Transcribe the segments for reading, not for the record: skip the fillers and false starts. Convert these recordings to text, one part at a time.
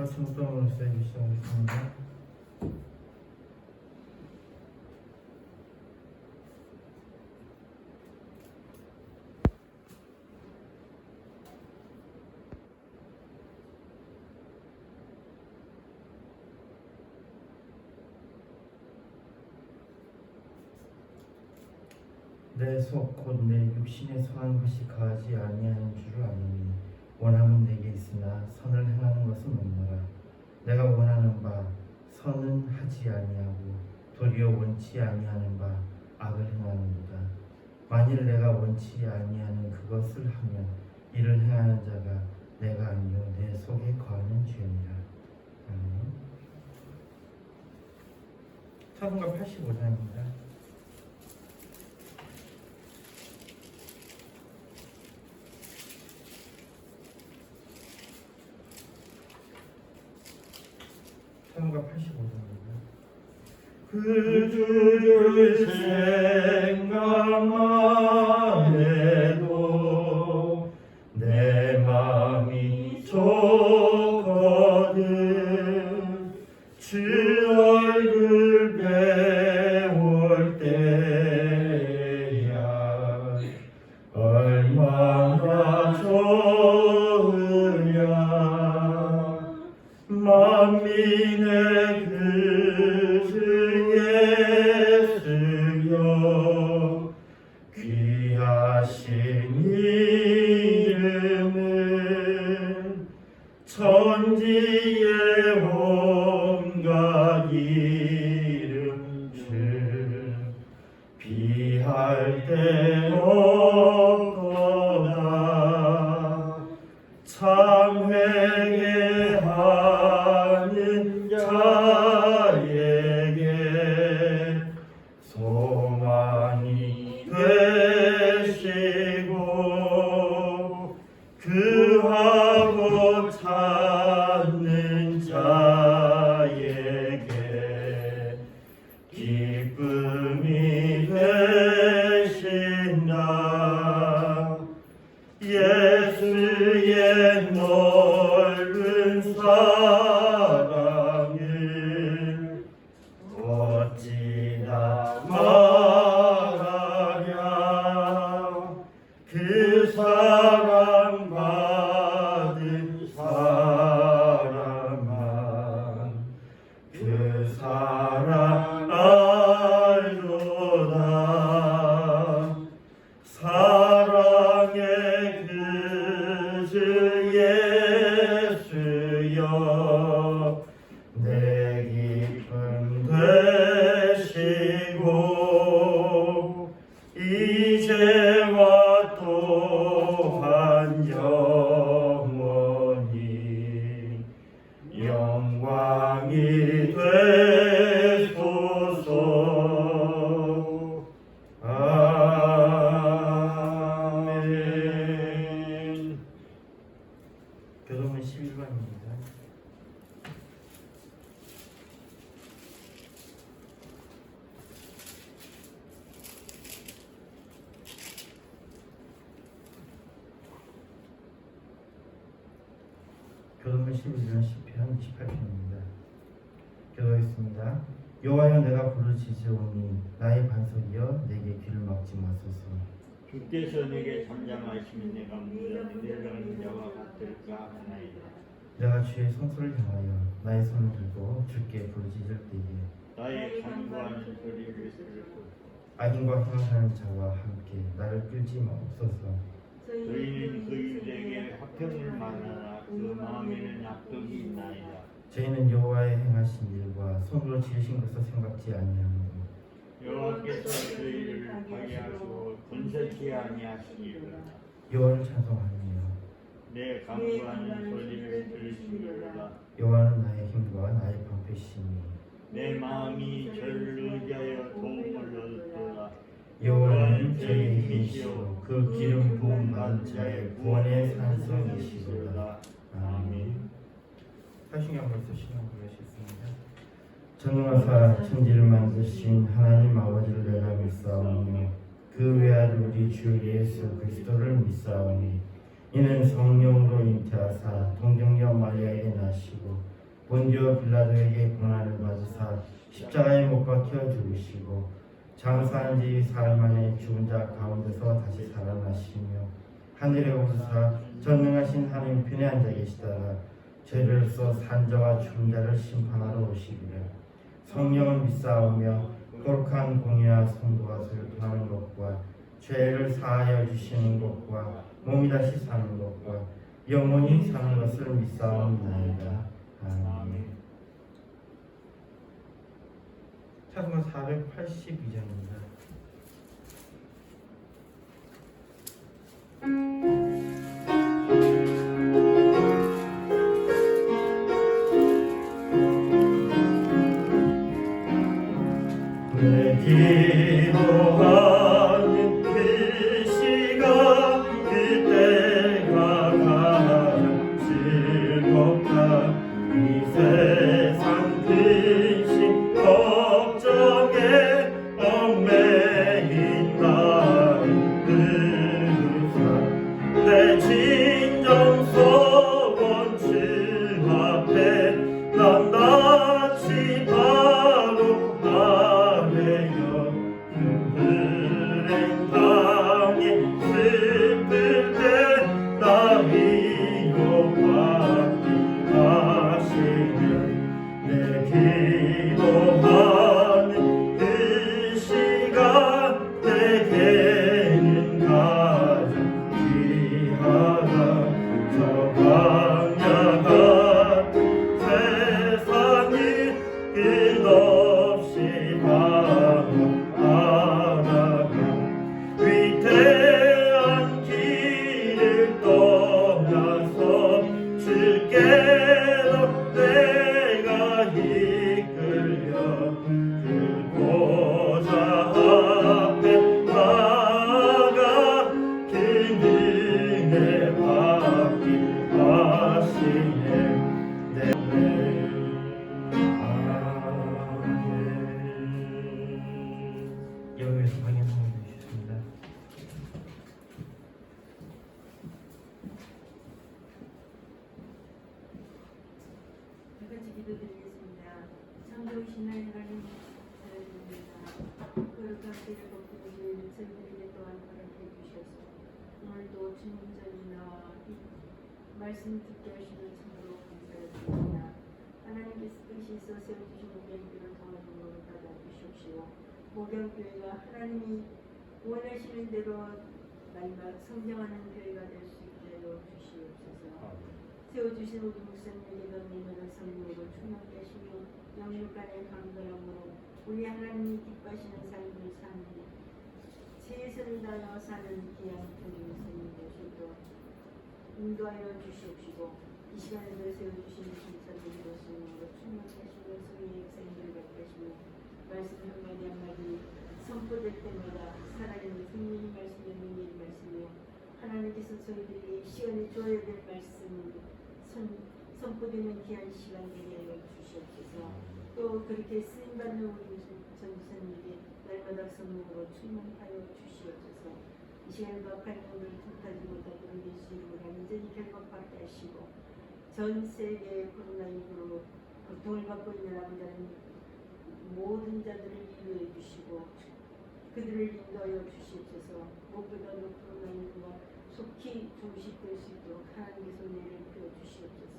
같은 묵상으로 시작하기 시작하겠습니다. 내 속 곧 내 육신에 선한 것이 가하지 아니하는 줄을 아노니 원함은 내게 있으나 선을 행하는 것은 없노라. 내가 원하는 바 선은 하지 아니하고 도리어 원치 아니하는 바 악을 행하는도다. 만일 내가 원치 아니하는 그것을 하면 이를 행하는 자가 내가 아니요 내 속에 거하는 죄니라. 아멘. 찬송가 85장입니다. 찬송가 85장입니다. 그 주를 생각만 해도 내 마음이 좋거든. 주 얼굴 배울 때야 얼마나 좋으냐. 만민의 그 주 예수여 귀하신 이름은 천지의 온갖 이름 중 비할 데 없도다. 참 회개하는 자에게 소망이 되시고 그하고 찾는 자에게 기쁨이 되신다. 예수의 넓은 사랑을 어찌나 말하랴. 그 사랑 받은 사람만 그 사랑 알도다. 사랑의 그 주 예수여 내 기쁨 되시고 이제와 또한 영원히 영광이 되소서. 아멘. 교도문 11번입니다. 교도문 11번 10편 28편입니다. 교도하겠습니다. 여호와여 내가 부르짖으오니 나의 반석이여 내게 귀를 막지 마소서. 주께서 내게 잠잠하시면 내가 무전히 내려가는 자와 같을까 하나이다. 내가 주의 성소를 향하여 나의 손을 들고 주께 부르짖을 때에 나의 간구하는 소리를 들고 악인과 행하는 자와 함께 나를 끌지 마옵소서. 저희는 그들에게 화평을 말하나 그 마음에는 악독이 있나이다. 저희는 여호와의 행하신 일과 손으로 지으신 것을 생각지 아니하므로 여호와께서 저희를 파괴하시고 건설치 아니하시리로다. 여호와를 찬송하며 내 간구하는 소리를 들으시리로다. 여호와는 나의 힘과 나의 방패시니 내 마음이 저를 의지하여 도움을 얻도다. 여호와는 저희의 힘이시오 그 기름 부음 받은 자의 구원의 산성이시로다. 아멘. 사신경에서 신앙 부르셨습니다. 전능하사 천지를 만드신 하나님 아버지를 내가 믿사오며 그 외아들 우리 주 예수 그리스도를 믿사오니 이는 성령으로 잉태하사 동정녀 마리아에게 나시고 본디오 빌라도에게 고난을 받으사 십자가에 못 박혀 죽으시고 장사한 지 사흘 만에 죽은 자 가운데서 다시 살아나시며 하늘에 오르사 전능하신 하나님 편에 앉아 계시다가 죄를서 산자와 죽은 자를 심판하러 오시기를 성령을 믿사오며 거룩한 공의와 성도가 소통하는 것과 죄를 사하여 주시는 것과 몸이 다시 사는 것과 영원히 사는 것을 믿사옵나이다. 아멘. 찬송가 482장입니다. 내 기도하는 그 시간 그때가 가장 즐겁다. 이 세상 근심 걱정에 얽매인 나를 들으사 내 진정 소원 주 앞에 난 낯이 바로 아래여 그 불행 당해 슬플 때 나 위로받게 하시네. 내 기도하는 그 시간 내게는 가장 귀하다. 저 광야 같은 세상을 끝없이 방황하다가 위태한 길을 떠나서 주께로 내가 이끌려 그 보좌 앞에 나아가 그 은혜 받기 하시네. 내 여기에서 방향성을 주셨습니다. 다 같이 기도드리겠습니다. 창조하신 하나님 감사드립니다. 거룩한 길을 걷고 계신 저희들에게 또한 허락해 주셔서 오늘도 주님 전에 나와 이 말씀 듣게 하시는 참으로 감사드립니다. 하나님께서 뜻이 있어 세워주신 목양교회를 통하여 받아주십시오. 목양교회가 하나님이 원하시는 대로 날마다 성장하는 교회가 될 수 있게 하여 주시옵소서. 세워주신 우리 목사님에게도 내면의 성령으로 충만케 하시며 영육간의 강건함으로 우리 하나님이 기뻐하시는 삶을 사는 최선을 다하여 사는 귀한 교회 목사님 되시도록 인도하여 주시옵시고 이 시간에도 세워주신 김사님으로 성령으로 충만케 하시며 성령의 생명을 갖게 하시며 말씀 한마디 한마디 선포될 때마다 살아있는 성령의 말씀이 능력의 말씀이요 하나님께서 저희들에게 이 시간에 줘야 될 말씀을 선포되는 귀한 시간 되게 하여 주시옵소서. 또 그렇게 쓰임받는 우리 전도사님에게 날마다 성령으로 충만하여 주시옵소서. 이 시간에도 악한 영을 탓하지 못하도록 예수 이름으로 완전히 결박받게 하시고 전 세계의 코로나19로 고통을 받고 있는 아버지는 모든 자들을 위로해 주시고 그들을 인도하여 주시옵소서. 무엇보다도 코로나19가 속히 종식될 수 있도록 하나님께서 은혜를 베어 주시옵소서.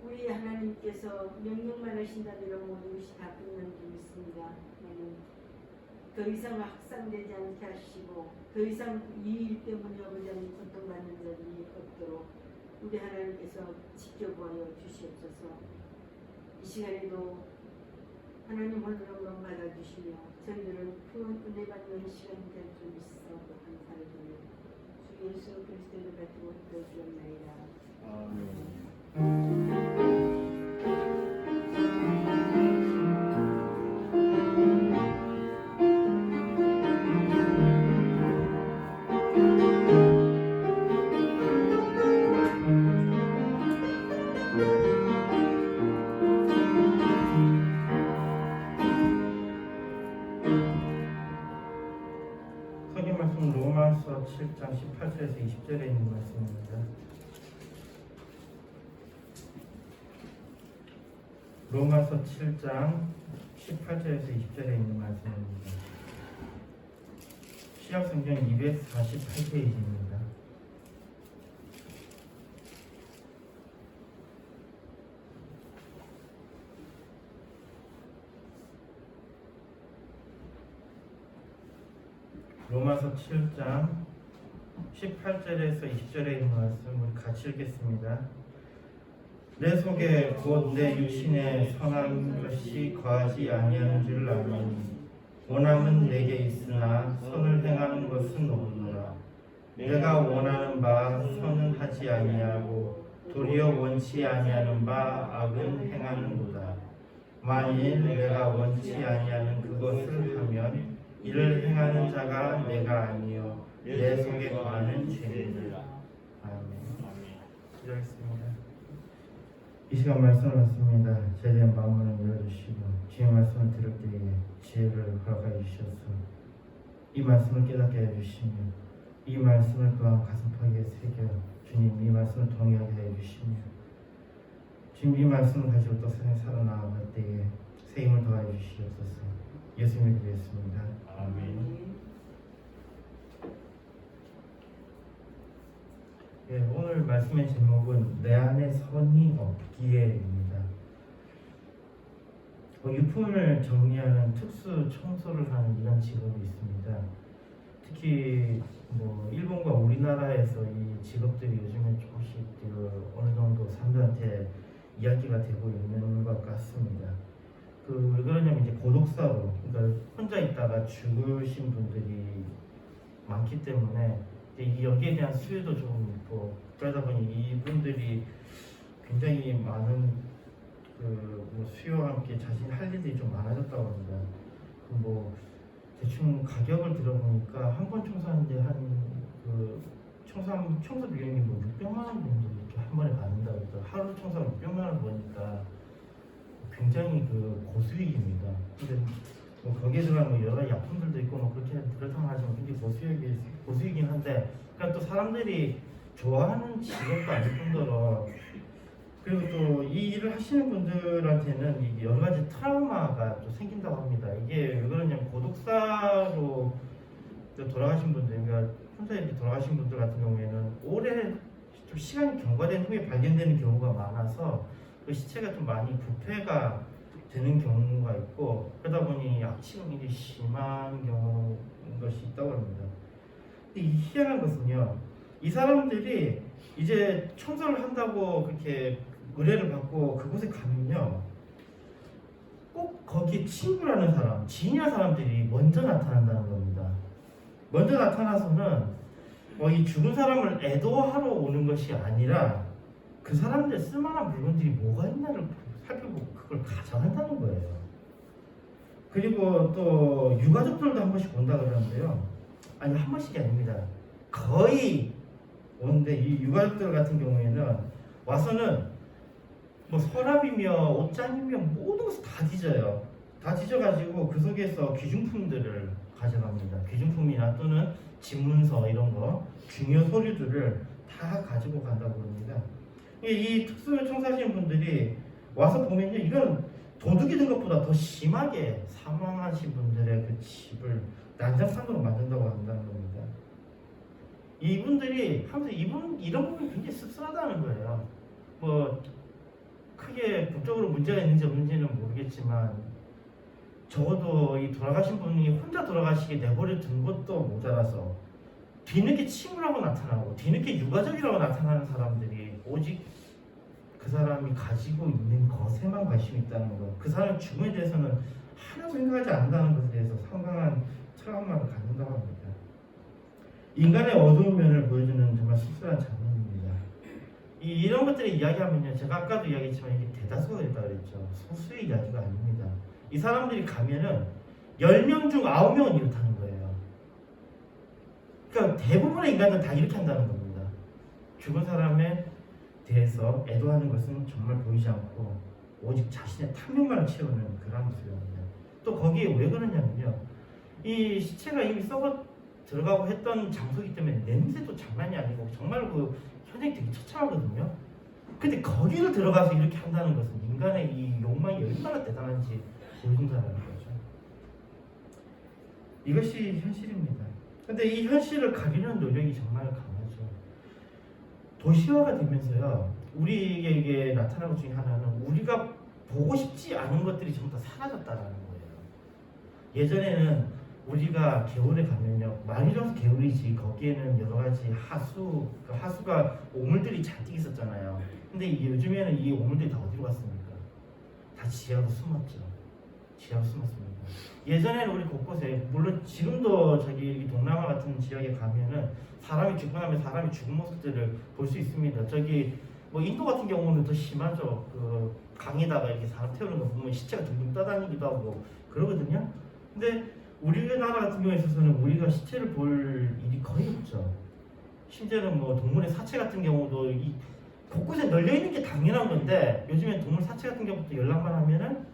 우리 하나님께서 명령만 하신다면 모든 것이 다 끝난 줄 믿습니다. 나는 더 이상 확산되지 않게 하시고 더 이상 이 일 때문에 아버지는 고통받는 자들이 없도록 우리 하나님께서 지켜보아 주시옵소서. 이 시간에도 하나님 홀로만 받아주시며 저희들은 큰 은혜 받는 시간이 될 줄 믿어 감사를 드리며 주 예수 그리스도를 가지고 기도드렸나이다. 아멘. 성경 말씀 로마서 7장 18절에서 20절에 있는 말씀입니다. 로마서 7장 18절에서 20절에 있는 말씀입니다. 신약성경 248페이지입니다. 로마서 7장 18절에서 20절에 있는 말씀을 같이 읽겠습니다. 내 속에 곧 내 육신에 선한 것이 거하지 아니하는 줄 아노니 원함은 내게 있으나 선을 행하는 것은 없노라. 내가 원하는 바 선은 하지 아니하고 도리어 원치 아니하는 바 악은 행하는도다. 만일 내가 원치 아니하는 그것을 하면 이를 행하는 자가 내가 아니요 내 속에 거하는 죄니라. 아멘. 기도하겠습니다. 이 시간 말씀을 받습니다. 제대한 마음을 열어주시고 주의 말씀을 들을 때에 지혜를 허락하여 주셔서 이 말씀을 깨닫게 해주시며 이 말씀을 또한 가슴팍에 새겨 주님 이 말씀을 동의하게 해주시며 주님 이 말씀을 가지고 또 세상에 살아나갈 때에 새 힘을 더하여 주시옵소서. 예수님을 드리겠습니다. 아멘. 네, 오늘 말씀의 제목은 내 안에 선이 없기에입니다. 유품을 정리하는 특수 청소를 하는 이런 직업이 있습니다. 특히 일본과 우리나라에서 이 직업들이 요즘에 조금씩 어느 정도 사람들한테 이야기가 되고 있는 것 같습니다. 왜 그러냐면 이제 고독사로 그러니까 혼자 있다가 죽으신 분들이 많기 때문에 이 여기에 대한 수요도 좀 있고 그러다 보니 이분들이 굉장히 많은 수요와 함께 자신이 할 일들이 좀 많아졌다고 합니다. 대충 가격을 들어보니까 한 번 청소하는데 청소 비용이 600만 원 정도 이렇게 한 번에 받는다고 해서 하루 청소하면 600만 원 버니까 굉장히 고수익입니다. 근데 거기에 들어간 여러 약품들도 있고 그렇다고 하지만 굉장히 고수익이긴 한데 그러니까 또 사람들이 좋아하는 직업도 아닐 뿐더러 그리고 또 이 일을 하시는 분들한테는 이게 여러 가지 트라우마가 또 생긴다고 합니다. 이게 왜 그러냐면 고독사로 돌아가신 분들, 그러니까 혼자 이렇게 돌아가신 분들 같은 경우에는 오래 좀 시간이 경과된 후에 발견되는 경우가 많아서 그 시체가 좀 많이 부패가 되는 경우가 있고 그러다 보니 악취가 굉장히 심한 경우인 것이 있다고 합니다. 근데 이 희한한 것은요, 이 사람들이 이제 청소를 한다고 그렇게 의뢰를 받고 그곳에 가면요, 꼭 거기에 친구라는 사람, 지인이라는 사람들이 먼저 나타난다는 겁니다. 먼저 나타나서는 이 죽은 사람을 애도하러 오는 것이 아니라 그 사람들 쓸만한 물건들이 뭐가 있나를 살펴보고 그걸 가져간다는 거예요. 그리고 또 유가족들도 한 번씩 온다 그러는데요. 아니 한 번씩이 아닙니다. 거의 오는데 이 유가족들 같은 경우에는 와서는 서랍이며 옷장이며 모든 것을 다 뒤져요. 다 뒤져가지고 그 속에서 귀중품들을 가져갑니다. 귀중품이나 또는 집문서 이런 거 중요 서류들을 다 가지고 간다고 합니다. 이 특수 청소하시는 분들이 와서 보면요, 이건 도둑이 된 것보다 더 심하게 사망하신 분들의 그 집을 난장판으로 만든다고 한다는 겁니다. 이분들이 하면서 이런 부분이 굉장히 씁쓸하다는 거예요. 크게 법적으로 문제가 있는지 없는지는 모르겠지만 적어도 이 돌아가신 분이 혼자 돌아가시게 내버려 둔 것도 모자라서 뒤늦게 친구라고 나타나고 뒤늦게 유가족이라고 나타나는 사람들이 오직 그 사람이 가지고 있는 것에만 관심이 있다는 것, 그 사람의 죽음에 대해서는 하나도 생각하지 않는다는 것에 대해서 상당한 트라우마를 갖는다고 합니다. 인간의 어두운 면을 보여주는 정말 씁쓸한 장면입니다. 이런 것들을 이야기하면요, 제가 아까도 이야기했지만 이게 대다수가 있다고 그랬죠. 소수의 이야기가 아닙니다. 이 사람들이 가면은 10명 중 9명은 이렇다는 거예요. 그러니까 대부분의 인간들은 다 이렇게 한다는 겁니다. 죽은 사람에 대해서 애도하는 것은 정말 보이지 않고 오직 자신의 탐욕만을 채우는 그런 모습입니다. 또 거기에 왜 그러냐면요, 이 시체가 이미 썩어 들어가고 했던 장소이기 때문에 냄새도 장난이 아니고 정말 현장이 되게 처참하거든요. 근데 거기를 들어가서 이렇게 한다는 것은 인간의 이 욕망이 얼마나 대단한지 보여준다는 거죠. 이것이 현실입니다. 근데 이 현실을 가리는 노력이 정말 강하죠. 도시화가 되면서요, 우리에게 이게 나타나는 것 중에 하나는 우리가 보고 싶지 않은 것들이 전부 다 사라졌다는 거예요. 예전에는 우리가 개울에 가면요, 많이 들어서 개울이지 거기에는 여러 가지 하수, 그 하수가 오물들이 잔뜩 있었잖아요. 근데 요즘에는 이 오물들이 다 어디로 갔습니까? 다 지하로 숨었죠. 지하로 숨었습니다. 예전에는 우리 곳곳에, 물론 지금도 저기 동남아 같은 지역에 가면은 사람이 죽고 나면 사람이 죽은 모습들을 볼 수 있습니다. 저기 뭐 인도 같은 경우는 더 심하죠. 그 강에다가 이렇게 사람 태우는 거 보면 시체가 둥둥 떠다니기도 하고 그러거든요. 근데 우리나라 같은 경우에 있어서는 우리가 시체를 볼 일이 거의 없죠. 심지어는 뭐 동물의 사체 같은 경우도 이 곳곳에 널려 있는 게 당연한 건데, 요즘엔 동물 사체 같은 경우도 연락만 하면은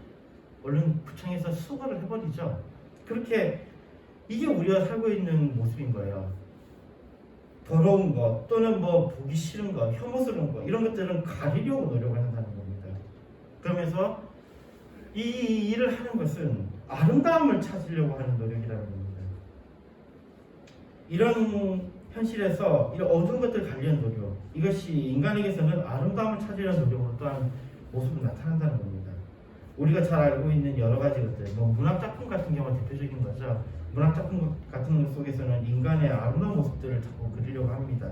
얼른 구청에서 수거를 해버리죠. 그렇게 이게 우리가 살고 있는 모습인 거예요. 더러운 것 또는 뭐 보기 싫은 것, 혐오스러운 것, 이런 것들은 가리려고 노력을 한다는 겁니다. 그러면서 이 일을 하는 것은 아름다움을 찾으려고 하는 노력이라는 겁니다. 이런 현실에서 이런 어두운 것들을 가리려는 노력, 이것이 인간에게서는 아름다움을 찾으려는 노력으로 또한 모습을 나타난다는 겁니다. 우리가 잘 알고 있는 여러 가지 것들, 뭐 문학 작품 같은 경우가 대표적인 거죠. 문학 작품 같은 것 속에서는 인간의 아름다운 모습들을 자꾸 그리려고 합니다.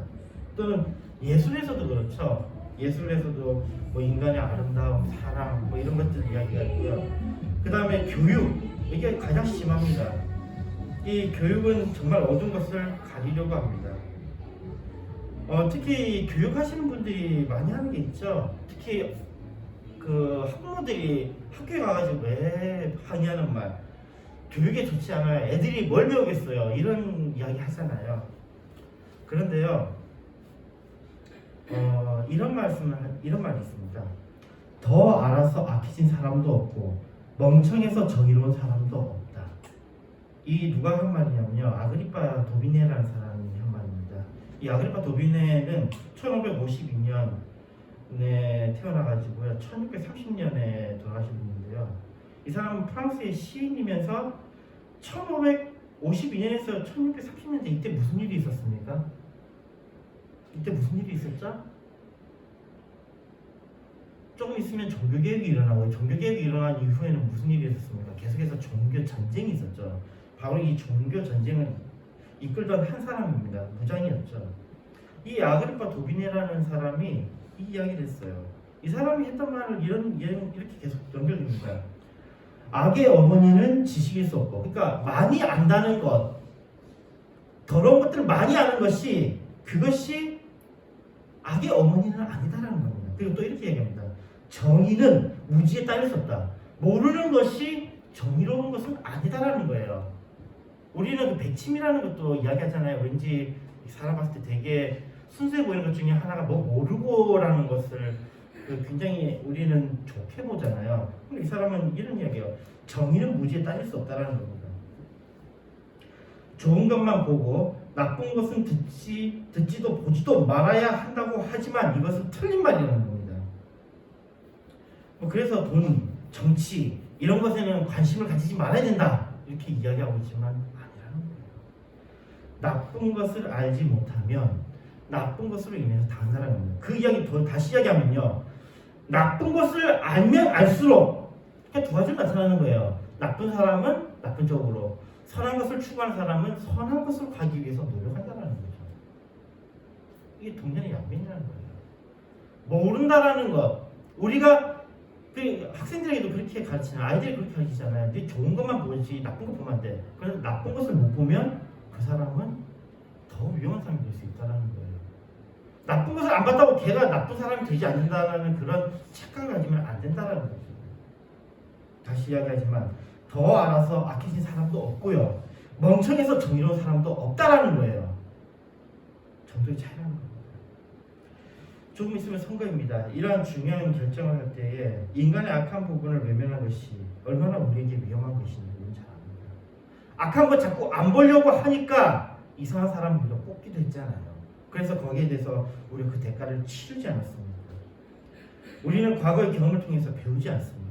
또는 예술에서도 그렇죠. 예술에서도 뭐 인간의 아름다움, 사랑, 뭐 이런 것들 이야기가 있고요. 그 다음에 교육, 이게 가장 심합니다. 이 교육은 정말 어두운 것을 가리려고 합니다. 특히 교육하시는 분들이 많이 하는 게 있죠. 특히 그 학부모들이 학교에 가가지고 왜 항의하는 말, 교육에 좋지 않아요. 애들이 뭘 배우겠어요. 이런 이야기 하잖아요. 그런데요, 이런 말이 있습니다. 더 알아서 악해진 사람도 없고 멍청해서 정의로운 사람도 없다. 이 누가 한 말이냐면요, 아그리파 도비네라는 사람이 한 말입니다. 이 아그리파 도비네는 1552년에 태어나가지고요, 1630년에 돌아가신 분인데요. 이 사람은 프랑스의 시인이면서 1552년에서 1630년대 이때 무슨 일이 있었습니까? 이때 무슨 일이 있었죠? 조금 있으면 종교개혁이 일어나고, 종교개혁이 일어난 이후에는 무슨 일이 있었습니까? 계속해서 종교전쟁이 있었죠. 바로 이 종교전쟁을 이끌던 한 사람입니다. 무장이었죠. 이 아그리파 도비네라는 사람이 이 이야기를 했어요. 이 사람이 했던 말을 이렇게 계속 연결됩니다. 악의 어머니는 지식일 수 없고, 그러니까 많이 안다는 것, 더러운 것들을 많이 아는 것이, 그것이 악의 어머니는 아니다라는 겁니다. 그리고 또 이렇게 얘기합니다. 정의는 무지에 따를 수 없다. 모르는 것이 정의로운 것은 아니다라는 거예요. 우리는 그 백침이라는 것도 이야기하잖아요. 왠지 사람 봤을 때 되게 순수해 보이는 것 중에 하나가 뭐 모르고라는 것을 굉장히 우리는 좋게 보잖아요. 근데 이 사람은 이런 이야기예요. 정의는 무지에 따질 수 없다라는 겁니다. 좋은 것만 보고 나쁜 것은 듣지도 보지도 말아야 한다고 하지만 이것은 틀린 말이라는 겁니다. 그래서 돈, 정치 이런 것에는 관심을 가지지 말아야 된다 이렇게 이야기하고 있지만 아니라는 거예요. 나쁜 것을 알지 못하면 나쁜 것으로 인해서 당한다는 겁니다. 그 이야기 다시 이야기하면요, 나쁜 것을 알면 알수록 두 가지로 나타나는 거예요. 나쁜 사람은 나쁜 쪽으로, 선한 것을 추구하는 사람은 선한 것으로 가기 위해서 노력한다는 거죠. 이게 동전의 양면이라는 거예요. 모른다라는 것, 우리가 그 학생들에게도 그렇게 가르치는, 아이들이 그렇게 가르치잖아요. 네 좋은 것만 보지 나쁜 것 보면 안 돼. 그래서 나쁜 것을 못 보면 그 사람은 더 위험한 사람이 될 수 있다는 거예요. 나쁜 것을 안 봤다고 걔가 나쁜 사람이 되지 않는다는 그런 착각을 가지면 안 된다는 거죠. 다시 이야기하지만 더 알아서 악해진 사람도 없고요, 멍청해서 정의로운 사람도 없다라는 거예요. 정도의 차이라는 겁니다. 조금 있으면 선거입니다. 이러한 중요한 결정을 할 때에 인간의 악한 부분을 외면하는 것이 얼마나 우리에게 위험한 것인지 우리는 잘 압니다. 악한 거 자꾸 안 보려고 하니까 이상한 사람을 우리가 뽑기도 했잖아요. 그래서 거기에 대해서 우리가 그 대가를 치르지 않았습니까? 우리는 과거의 경험을 통해서 배우지 않습니까?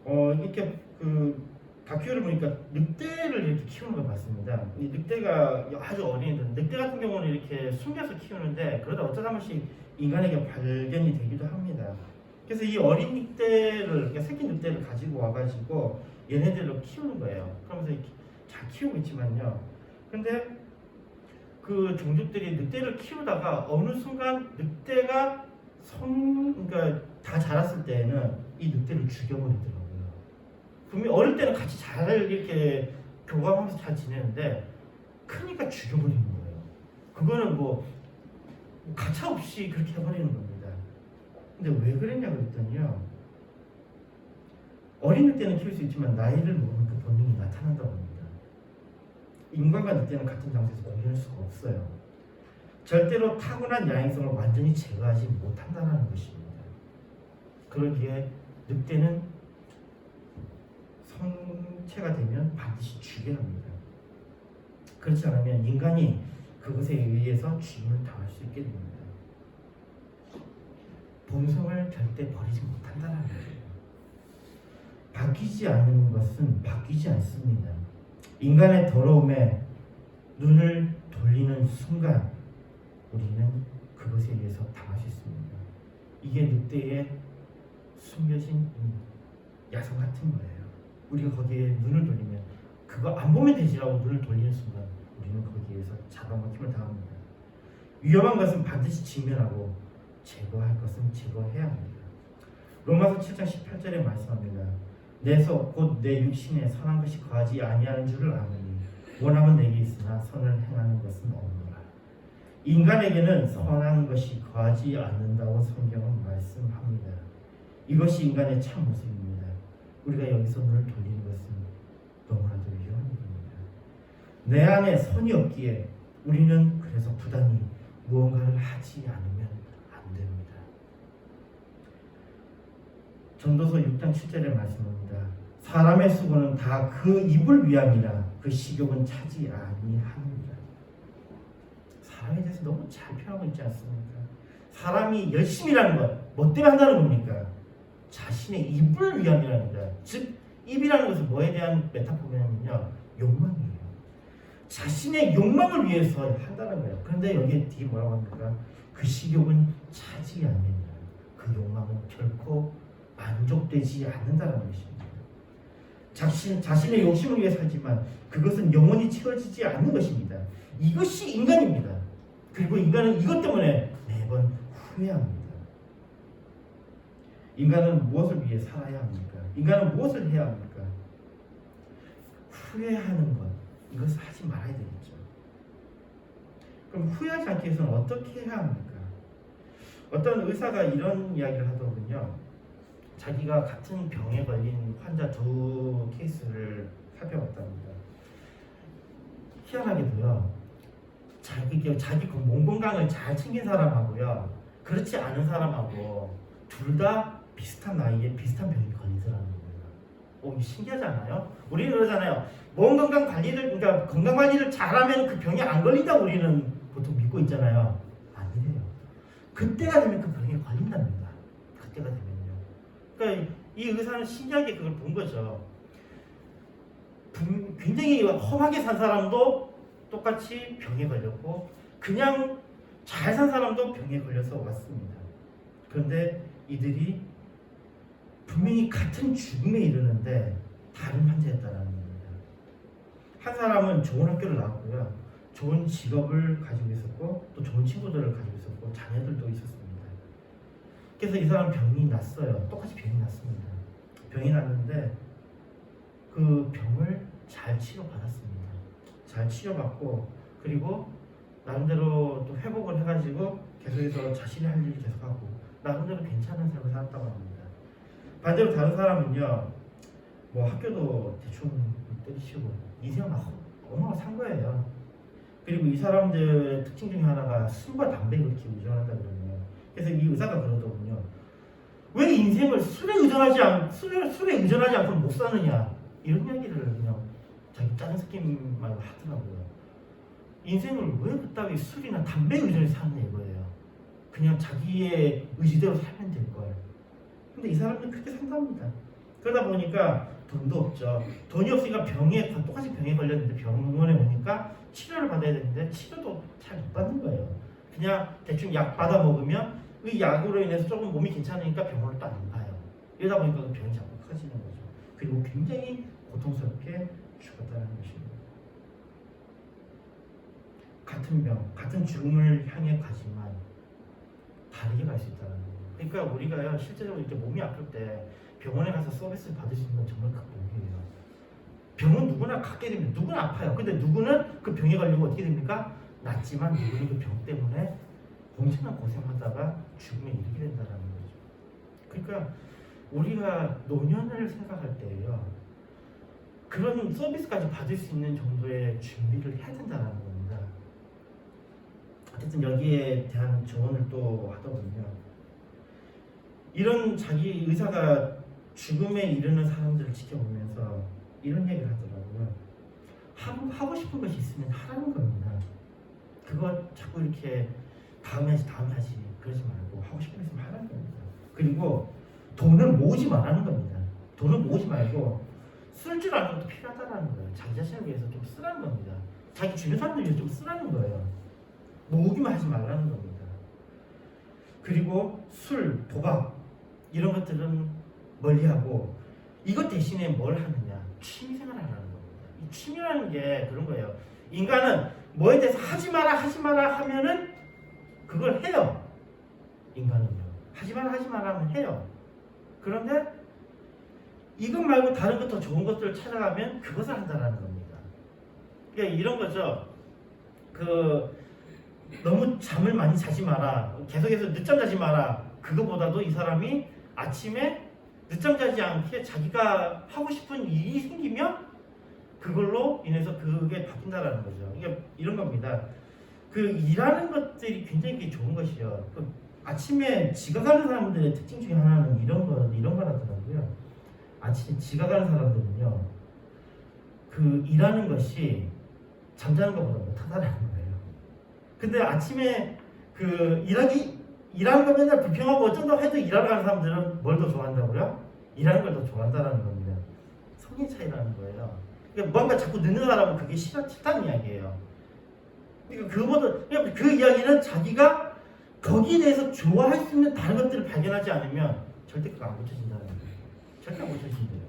이렇게 그 다큐를 보니까 늑대를 이렇게 키우는 걸 봤습니다. 이 늑대가 아주 어린 늑대 같은 경우는 이렇게 숨겨서 키우는데 그러다 어쩌다 한 번씩 인간에게 발견이 되기도 합니다. 그래서 이 어린 늑대를, 그러니까 새끼 늑대를 가지고 와가지고 얘네들로 키우는 거예요. 그러면서 이렇게 잘 키우고 있지만요. 근데 그 종족들이 늑대를 키우다가 어느 순간 늑대가 그러니까 다 자랐을 때에는 이 늑대를 죽여버리더라고요. 분명히 어릴 때는 같이 잘 이렇게 교감하면서 잘 지내는데 크니까 죽여버리는 거예요. 그거는 뭐 가차없이 그렇게 해버리는 겁니다. 근데 왜 그랬냐고 그랬더니요. 어린 늑대는 키울 수 있지만 나이를 먹으면 그 본능이 나타난다고 합니다. 인간과 늑대는 같은 장소에서 공존할 수가 없어요. 절대로 타고난 야행성을 완전히 제거하지 못한다는 것입니다. 그러기에 늑대는 성체가 되면 반드시 죽여야 합니다. 그렇지 않으면 인간이 그것에 의해서 죽임을 당할 수 있게 됩니다. 본성을 절대 버리지 못한다는 거예요. 바뀌지 않는 것은 바뀌지 않습니다. 인간의 더러움에 눈을 돌리는 순간 우리는 그것에 의해서 당할 수 있습니다. 이게 늑대의 숨겨진 야성 같은 거예요. 우리가 거기에 눈을 돌리면 그거 안 보면 되지라고 눈을 돌리는 순간 우리는 거기에서 잡아먹힘을 당합니다. 위험한 것은 반드시 직면하고 제거할 것은 제거해야 합니다. 로마서 7장 18절에 말씀합니다. 내서 곧 내 육신에 선한 것이 거하지 아니하는 줄을 아노니 원함은 내게 있으나 선을 행하는 것은 없노라. 인간에게는 선한 것이 거하지 않는다고 성경은 말씀합니다. 이것이 인간의 참 모습입니다. 우리가 여기서 눈을 돌리는 것은 너무나도 위험한 일입니다. 내 안에 선이 없기에 우리는 그래서 부단히 무언가를 하지 않으면 안 됩니다. 전도서 6장 7절의 말씀입니다. 사람의 수고는 다 그 입을 위함이라 그 식욕은 차지 아니하느니라. 사람에 대해서 너무 잘 표현하고 있지 않습니까? 사람이 열심히 일하는 것, 뭐 때문에 한다는 겁니까? 자신의 입을 위함이랍니다. 즉 입이라는 것은 뭐에 대한 메타포냐면요, 욕망이에요. 자신의 욕망을 위해서 한다는 거예요. 그런데 여기에 뒤에 뭐라고 합니까? 그 식욕은 차지 않는다. 그 욕망은 결코 만족되지 않는다는 것입니다. 자신의 욕심을 위해 살지만 그것은 영원히 채워지지 않는 것입니다. 이것이 인간입니다. 그리고 인간은 이것 때문에 매번 후회합니다. 인간은 무엇을 위해 살아야 합니까? 인간은 무엇을 해야 합니까? 후회하는 것, 이것을 하지 말아야 되겠죠. 그럼 후회하지 않기 위해서는 어떻게 해야 합니까? 어떤 의사가 이런 이야기를 하더군요. 자기가 같은 병에 걸린 환자 두 케이스를 살펴봤답니다. 희한하게도요, 자기 몸 건강을 잘 챙긴 사람하고요, 그렇지 않은 사람하고 둘 다 비슷한 나이에 비슷한 병이 걸리더라는 거예요. 신기하지 않아요? 우리는 그러잖아요. 몸 건강 관리를, 그러니까 건강 관리를 잘하면 그 병이 안 걸린다고 우리는 보통 믿고 있잖아요. 아니래요. 그때가 되면 그 병에 걸린답니다. 그때가 되면요. 그러니까 이 의사는 신기하게 그걸 본 거죠. 굉장히 험하게 산 사람도 똑같이 병에 걸렸고 그냥 잘 산 사람도 병에 걸려서 왔습니다. 그런데 이들이 분명히 같은 죽음에 이르는데 다른 환자였다는 겁니다. 한 사람은 좋은 학교를 나왔고요, 좋은 직업을 가지고 있었고 또 좋은 친구들을 가지고 있었고 자녀들도 있었습니다. 그래서 이 사람 병이 났어요. 똑같이 병이 났습니다. 병이 났는데 그 병을 잘 치료받았습니다. 잘 치료받고 그리고 나름대로 또 회복을 해가지고 계속해서 자신의 할 일을 계속하고 나름대로 괜찮은 삶을 살았다고 합니다. 반대로 다른 사람은요, 뭐 학교도 대충 때리치고 인생을 막 어마어마하게 산 거예요. 그리고 이 사람들의 특징 중에 하나가 술과 담배에 그렇게 의존한다 그러네요. 그래서 이 의사가 그러더군요. 왜 인생을 술에 의존하지 않고 못 사느냐, 이런 이야기를 그냥 자기 짜증 섞인 말로 하더라고요. 인생을 왜 그따위 술이나 담배에 의존해서 사느냐 이거예요. 그냥 자기의 의지대로 살면 될 거예요. 근데 이 사람들은 그렇게 산답니다. 그러다 보니까 돈도 없죠. 돈이 없으니까 똑같이 병에 걸렸는데 병원에 오니까 치료를 받아야 되는데 치료도 잘 못 받는 거예요. 그냥 대충 약 받아 먹으면 그 약으로 인해서 조금 몸이 괜찮으니까 병원을 또 안 가요. 이러다 보니까 그 병이 자꾸 커지는 거죠. 그리고 굉장히 고통스럽게 죽었다는 것입니다. 같은 병, 같은 죽음을 향해 가지만 다르게 갈 수 있다는 거예요. 그러니까 우리가요 실제적으로 이렇게 몸이 아플 때 병원에 가서 서비스를 받을 수 있는 건 정말 큰 복이에요. 병은 누구나 갖게 되면 누구나 아파요. 근데 누구는 그 병에 걸리고 어떻게 됩니까? 낫지만 누구는 그 병 때문에 엄청난 고생하다가 죽음에 이르게 된다는 거죠. 그러니까 우리가 노년을 생각할 때요 그런 서비스까지 받을 수 있는 정도의 준비를 해야 된다는 겁니다. 어쨌든 여기에 대한 조언을 또 하다 보면 이런 자기 의사가 죽음에 이르는 사람들을 지켜보면서 이런 얘기를 하더라고요. 하고 싶은 것이 있으면 하라는 겁니다. 그거 자꾸 이렇게 다음에 하지 그러지 말고 하고 싶은 게 있으면 하라는 겁니다. 그리고 돈을 모으지 말라는 겁니다. 돈을 모으지 말고 쓸 줄 아는 것도 필요하다는 거예요. 자기 자신을 위해서 좀 쓰라는 겁니다. 자기 주변 사람들 위해서 좀 쓰라는 거예요. 모으기만 하지 말라는 겁니다. 그리고 술, 도박 이런 것들은 멀리하고 이것 대신에 뭘 하느냐? 취미생활을 하라는 겁니다. 이 취미라는 게 그런 거예요. 인간은 뭐에 대해서 하지 마라 하면은 그걸 해요. 인간은요. 하지 마라 하면 해요. 그런데 이것 말고 다른 것 더 좋은 것들을 찾아가면 그것을 한다는 겁니다. 그러니까 이런 거죠. 너무 잠을 많이 자지 마라. 계속해서 늦잠 자지 마라. 그거보다도 이 사람이 아침에 늦잠 자지 않게 자기가 하고 싶은 일이 생기면 그걸로 인해서 그게 바뀐다라는 거죠. 그러니까 이런 겁니다. 일하는 것들이 굉장히 좋은 것이요. 아침에 지각하는 사람들의 특징 중에 하나는 이런 거라더라고요. 아침에 지각하는 사람들은요, 일하는 것이 잠자는 것보다 못하다라는 거예요. 근데 아침에 일하는 거 맨날 불평하고 어쩐다고 해도 일하러 가는 사람들은 뭘 더 좋아한다고요? 일하는 걸 더 좋아한다라는 겁니다. 성의 차이라는 거예요. 그러니까 뭔가 자꾸 늦는 사람은 그게 싫다는 이야기예요. 그러니까 그 이야기는 자기가 거기에 대해서 좋아할 수 있는 다른 것들을 발견하지 않으면 절대 그거 안 고쳐진다는 거예요. 절대 안 고쳐진대요.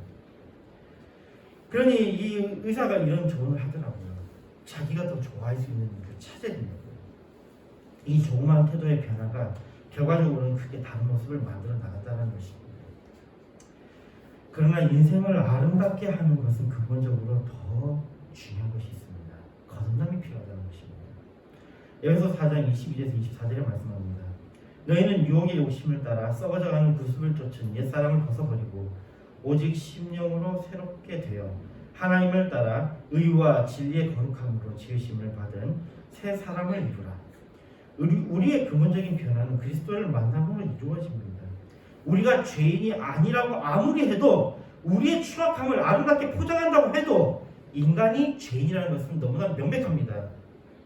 그러니 이 의사가 이런 조언을 하더라고요. 자기가 더 좋아할 수 있는 그 찾아야 된다고요. 이 조그마한 태도의 변화가 결과적으로는 크게 다른 모습을 만들어 나갔다는 것입니다. 그러나 인생을 아름답게 하는 것은 근본적으로 더 중요한 것이 있습니다. 거듭남이 필요하다는 것입니다. 에베소 4장 22절에서 24절에 말씀합니다. 너희는 유혹의 욕심을 따라 썩어져가는 구습을 쫓은 옛사람을 벗어버리고 오직 심령으로 새롭게 되어 하나님을 따라 의와 진리의 거룩함으로 지으심을 받은 새 사람을 이루라. 우리의 근본적인 변화는 그리스도를 만남으로 이루어집니다. 우리가 죄인이 아니라고 아무리 해도 우리의 추악함을 아름답게 포장한다고 해도 인간이 죄인이라는 것은 너무나 명백합니다.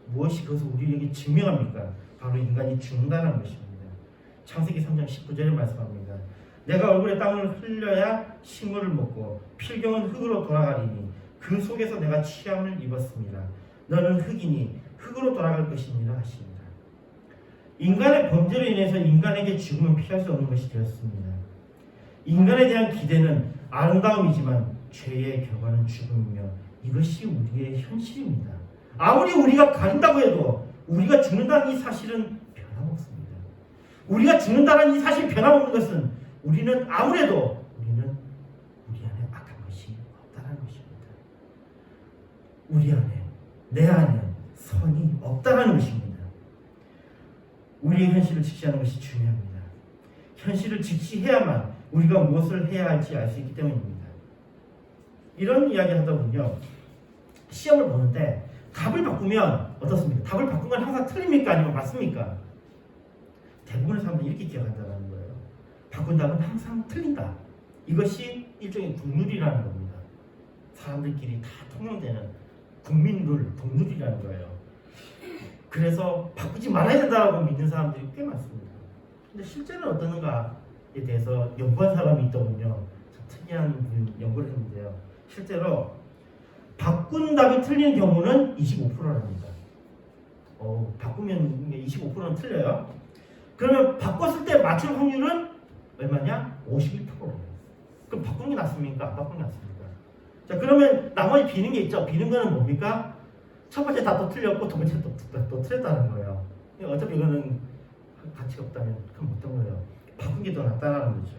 무엇이 그것을 우리에게 증명합니까? 바로 인간이 죽는다는 것입니다. 창세기 3장 19절에 말씀합니다. 내가 얼굴에 땀을 흘려야 식물을 먹고 필경은 흙으로 돌아가리니 그 속에서 내가 취함을 입었습니다. 너는 흙이니 흙으로 돌아갈 것이니라 하십니다. 인간의 범죄로 인해서 인간에게 죽음은 피할 수 없는 것이 되었습니다. 인간에 대한 기대는 아름다움이지만 죄의 결과는 죽음이며 이것이 우리의 현실입니다. 아무리 우리가 가린다고 해도 우리가 죽는다는 이 사실은 변함없습니다. 우리가 죽는다는 이 사실이 변함없는 것은 우리는 아무래도 우리 안에 악한 것이 없다는 것입니다. 우리 안에, 내 안에 선이 없다는 것입니다. 우리의 현실을 직시하는 것이 중요합니다. 현실을 직시해야만 우리가 무엇을 해야 할지 알 수 있기 때문입니다. 이런 이야기 하다 보면요, 시험을 보는데 답을 바꾸면 어떻습니까? 답을 바꾸면 항상 틀립니까? 아니면 맞습니까? 대부분의 사람들이 이렇게 기억한다는 거예요. 바꾼 답은 항상 틀린다. 이것이 일종의 국룰이라는 겁니다. 사람들끼리 다 통용되는 국민룰, 국룰이라는 거예요. 그래서 바꾸지 말아야 된다고 믿는 사람들이 꽤 많습니다. 근데 실제는 어떠는가에 대해서 연구한 사람이 있더군요. 특이한 분이 연구를 했는데요. 실제로 바꾼 답이 틀린 경우는 25%랍니다. 바꾸면 25%는 틀려요. 그러면 바꿨을 때 맞출 확률은 얼마냐? 51%예요. 그럼 바꾼 게 낫습니까? 안 바꾼 게 낫습니까? 자, 그러면 나머지 비는 게 있죠. 비는 거는 뭡니까? 첫 번째 답도 틀렸고 두 번째 또 틀렸다는 거예요. 어차피 이거는 가치가 없다면 그럼 어떤 거예요? 바꾼 게 더 낫다는 거죠.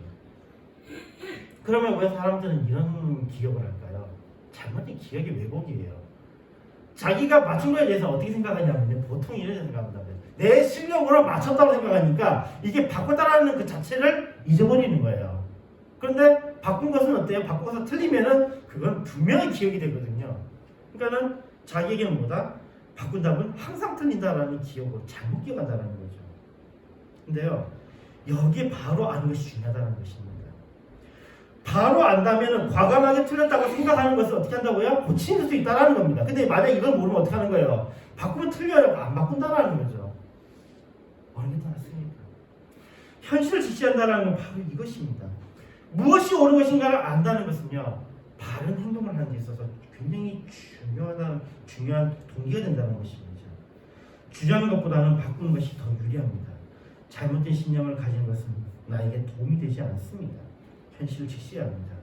그러면 왜 사람들은 이런 기억을 할까요? 잘못된 기억의 왜곡이에요. 자기가 맞춘 거에 대해서 어떻게 생각하냐면 보통 이런 생각합니다. 내 실력으로 맞췄다고 생각하니까 이게 바꿨다라는 그 자체를 잊어버리는 거예요. 그런데 바꾼 것은 어때요? 바꿔서 틀리면은 그건 분명히 기억이 되거든요. 그러니까는 자기에게는 뭐다? 바꾼 답은 항상 틀린다라는 기억으로 잘못 기억한다는 거죠. 근데요, 여기에 바로 아는 것이 중요하다는 것입니다. 바로 안다면은 과감하게 틀렸다고 생각하는 것을 어떻게 한다고요? 고칠 수 있다라는 겁니다. 근데 만약 이걸 모르면 어떻게 하는 거예요? 바꾸면 틀려요. 안 바꾼다라는 거죠. 어느 게 더 낫습니까? 현실을 지시한다라는 건 바로 이것입니다. 무엇이 옳은 것인가를 안다는 것은요, 바른 행동을 하는 데 있어서 굉장히 중요한 동기가 된다는 것입니다. 주장하는 것보다는 바꾸는 것이 더 유리합니다. 잘못된 신념을 가지는 것은 나에게 도움이 되지 않습니다. 현실을 직시해야 합니다.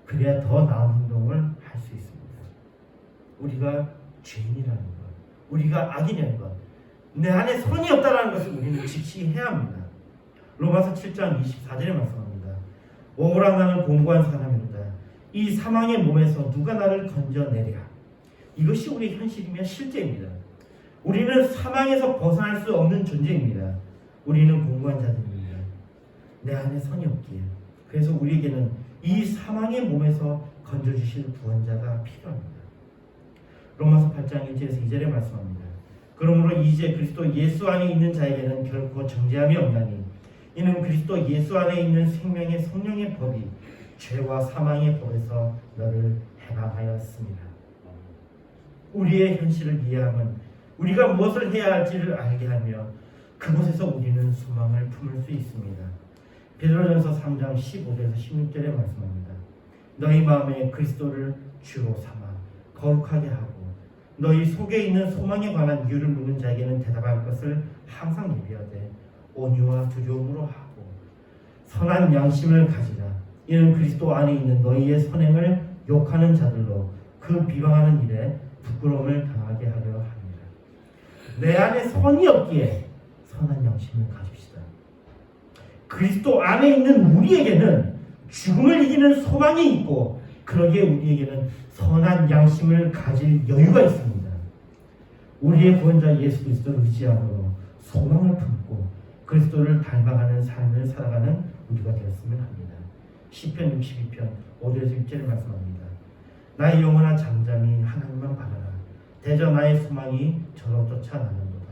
그래야 더 나은 행동을 할 수 있습니다. 우리가 죄인이라는 것, 우리가 악인이라는 것, 내 안에 선이 없다는 것을 우리는 직시해야 합니다. 로마서 7장 24절에 말씀합니다. 오라 나는 공고한 사람입니다. 이 사망의 몸에서 누가 나를 건져내랴. 이것이 우리의 현실이며 실제입니다. 우리는 사망에서 벗어날 수 없는 존재입니다. 우리는 공고한 자들입니다. 내 안에 선이 없기에. 그래서 우리에게는 이 사망의 몸에서 건져주실 구원자가 필요합니다. 로마서 8장 1절에서 2절에 말씀합니다. 그러므로 이제 그리스도 예수 안에 있는 자에게는 결코 정죄함이 없나니 이는 그리스도 예수 안에 있는 생명의 성령의 법이 죄와 사망의 법에서 너를 해방하였습니다. 우리의 현실을 이해하면 우리가 무엇을 해야 할지를 알게 하며 그곳에서 우리는 소망을 품을 수 있습니다. 베드로전서 3장 15절에서 16절에 말씀합니다. 너희 마음에 그리스도를 주로 삼아 거룩하게 하고 너희 속에 있는 소망에 관한 이유를 묻는 자에게는 대답할 것을 항상 예비하되 온유와 두려움으로 하고 선한 양심을 가지라. 이는 그리스도 안에 있는 너희의 선행을 욕하는 자들로 그 비방하는 일에 부끄러움을 당하게 하려 합니다. 내 안에 선이 없기에 선한 양심을 가집시다. 그리스도 안에 있는 우리에게는 죽음을 이기는 소망이 있고 그러기에 우리에게는 선한 양심을 가질 여유가 있습니다. 우리의 구원자 예수 그리스도를 의지함으로 소망을 품고 그리스도를 닮아가는 삶을 살아가는 우리가 되었으면 합니다. 시편 62편 5절에서 6절을 말씀합니다. 나의 영혼아 잠잠히 하나님만 바라라. 대저 나의 소망이 저로 쫓아나는도다.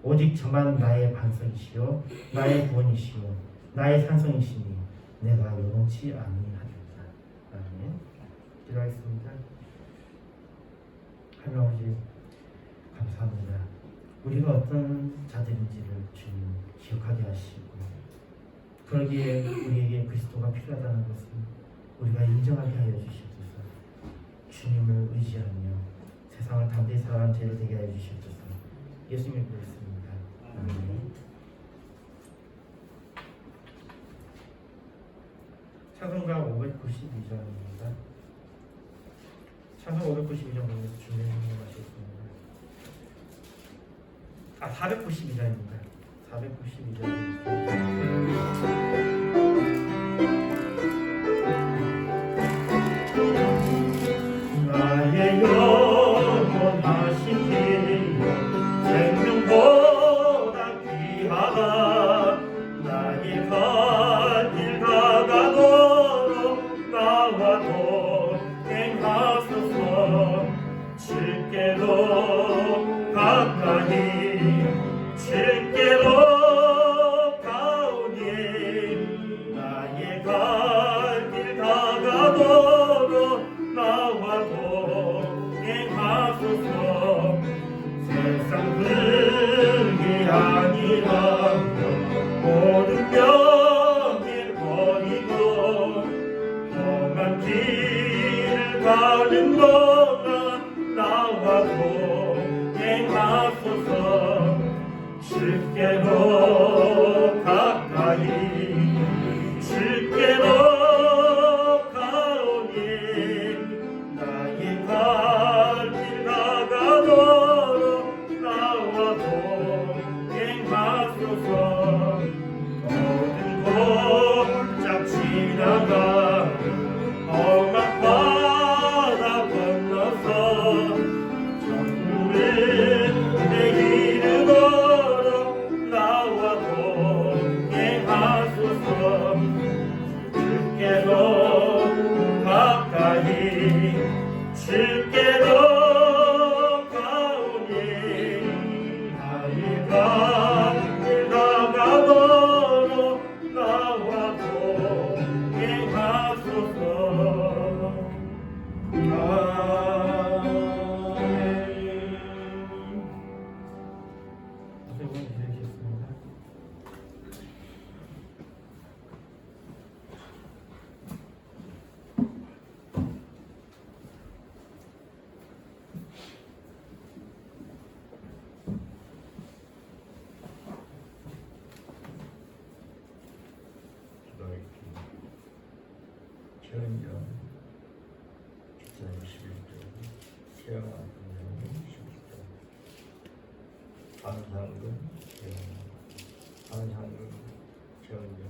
오직 저만 나의 반석이시요 나의 구원이시요 나의 산성이시니 내가 요동치 아니하리로다. 아멘. 기도하겠습니다. 하나님 아버지 감사합니다. 우리가 어떤 자들인지를 주님 기억하게 하시고 그러기에 우리에게 그리스도가 필요하다는 것을 우리가 인정하게 하여 주시옵소서. 주님을 의지하며 세상을 담대히 살아가는 죄를 되게 하여 주시옵소서. 예수님을 부르겠습니다. 아멘. 찬송가 592장입니다. 찬송 592장 보면서 주님 하시겠습니다. 492장입니다. 492장. 나의 영원하신 주 생명보다 귀하다. 나의 갈 길 다가도록 나와 동행하소서. 주께로 가까이 주께로 가오니 나의 갈 길 다가도록 나와 동행하소서. 세상 그게 아니라 모든 길을 가는 동안 나와 동행하소서. 주께로 가까이 주께로 가오니 나의 갈 길 다가도록 나와 동행하소서. 모든 골짝 지나가 험한 바다 건너서 천국을 내 이름으로 나와 동행하소서. 주께로 가까이 주께로 가오니 나의 갈 길 다가도록 나와 동행하소서. 세분 기도하겠습니다. 기도하겠습니다. 최은정 기자 21조 세영아 선생님 11조 안상근 안상근 최은정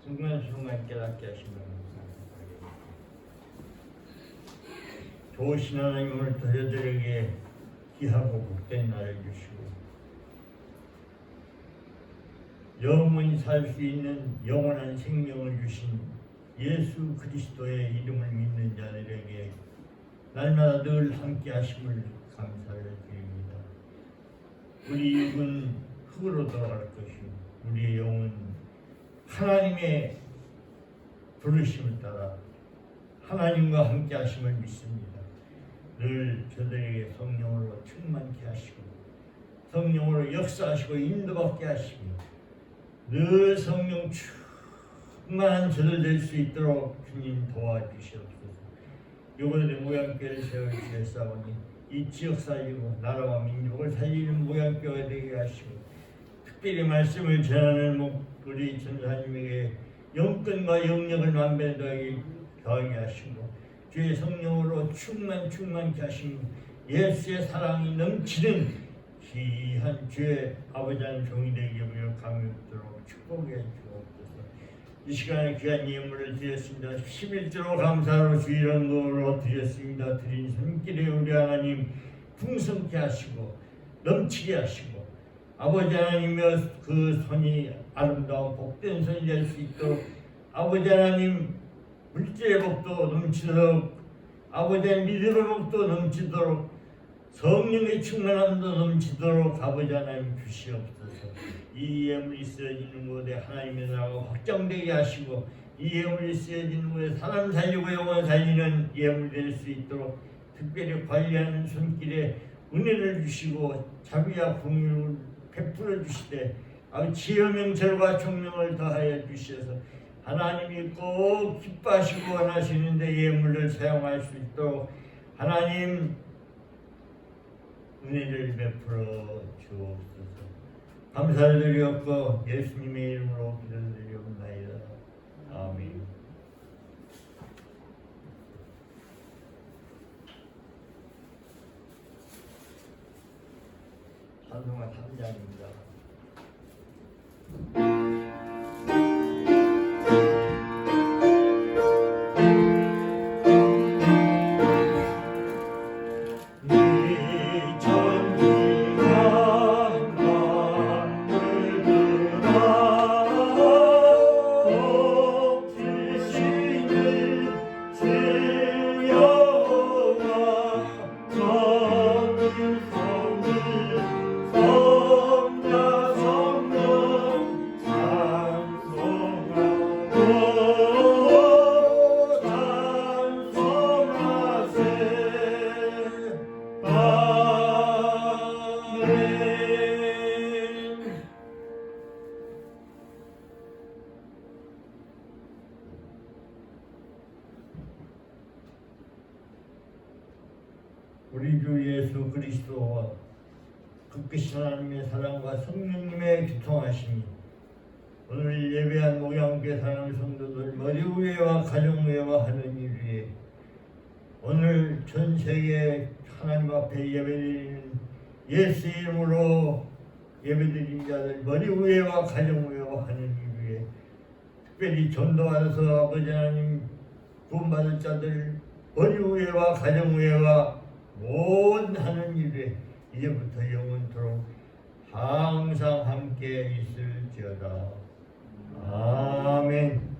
순간순간 깨닫게 하시면 감사하겠습니다. 좋으신 하나님, 오늘도 저들에게 귀하고 복된 날을 주시고 영원히 살 수 있는 영원한 생명을 주신 예수 그리스도의 이름을 믿는 자들에게 날마다 늘 함께 하심을 감사를 드립니다. 우리 육은 흙으로 돌아갈 것이고 우리의 영은 하나님의 부르심을 따라 하나님과 함께 하심을 믿습니다. 늘 저들에게 성령으로 충만케 하시고 성령으로 역사하시고 인도받게 하시며 늘 성령 충만한 저들 될 수 있도록 주님 도와주시옵소서. 요번에 모양교회를 세워주셨사오니 이 지역 살리고 나라와 민족을 살리는 모양교회가 되게 하시고 특별히 말씀을 전하는 우리 전사님에게 영권과 영력을 만배하게 하시고 주의 성령으로 충만케 하시고 예수의 사랑이 넘치는 귀한 주의 아버지 하나님 종이 되게 하며 감격토록 축복해 주옵소서. 이 시간에 귀한 예물을 드렸습니다. 11조로 감사로 주 이름으로 드렸습니다. 드린 손길에 우리 하나님 풍성케 하시고 넘치게 하시고 아버지 하나님의 그 손이 아름다운 복된 손이 될 수 있도록 아버지 하나님 물질의 복도 넘치도록 아버지 하나님 믿음의 복도 넘치도록 성령의 충만함도 넘치도록 아버지 하나님 주시옵소서. 이 예물이 쓰여지는 곳에 하나님의 나라가 확장되게 하시고 이 예물이 쓰여지는 곳에 사람 살리고 영혼 살리는 예물이 될 수 있도록 특별히 관리하는 손길에 은혜를 주시고 자비와 공유를 베풀어 주시되 지혜와 명철과 총명을 더하여 주셔서 하나님이 꼭 기뻐하시고 원하시는데 예물을 사용할 수 있도록 하나님 은혜를 베풀어 주옵소서. 감사를 드리옵고 예수님의 이름으로 기도드리옵나이다. 아멘. 찬송가 3장입니다. Oh 우리 주 예수 그리스도와 그 크신 하나님의 사랑과 성령님의 교통하심이 오늘 예배한 목양교회 사랑하는 성도들 머리 위에와 가정 위에와 하는 일 위에 오늘 전 세계 하나님 앞에 예배드리는 예수 이름으로 예배드린 자들 머리 위에와 가정 위에와 하는 일 위에 특별히 전도하셔서 아버지 하나님 구원받을 자들 머리 위에와 가정 위에와 모든 하는 일 위에 이제부터 영원토록 항상 함께 있을지어다. 아멘.